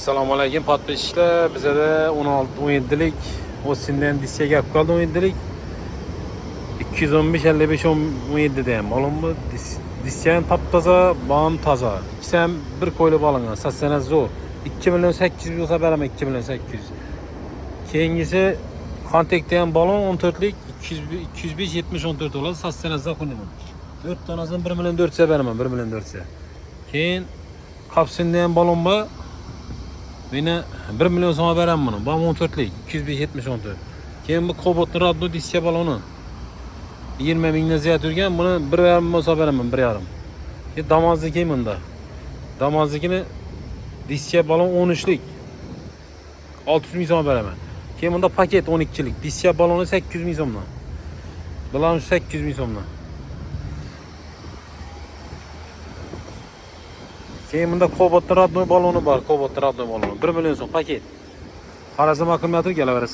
Assalomu alaykum podpischilar. Bizada 16-17lik O'sindan diska gap qoldi. 17lik 215 55 17 da ham ma'lummi? Diska ham top-toza, bom toza. İkisi ham bir qo'ylab olingan. Satsana zo'r. 2 million 800 bo'lsa beraman 2 million 800. Keyingisi kontaktda ham balon 14lik 205 70 14 bo'ladi. Satsana zaxunaman. 4 tanasini 1 million 400 beraman, 1 million 400. Keyin kapsında ham balon bor. Yine 1 milyon so'm beraman buni. Bu 14lik 205 70 14. Keyin bu Kobotni Radno diska baloni 20 mingdan ziyod yurgan. Buni 1,5 million so'm beraman, 1,5. Keyin Damozniki bunda. Damoznikini diska balon 13lik 600 ming so'm beraman. Keyin bunda paket 12lik diska baloni 800 ming so'mdan. Bular 800 ming so'mdan. Keyin bunda Kobotni Radno baloni bor, Kobotni Radno baloni 1 million so'm paket. Qarasam akkumulyator kelaveradi.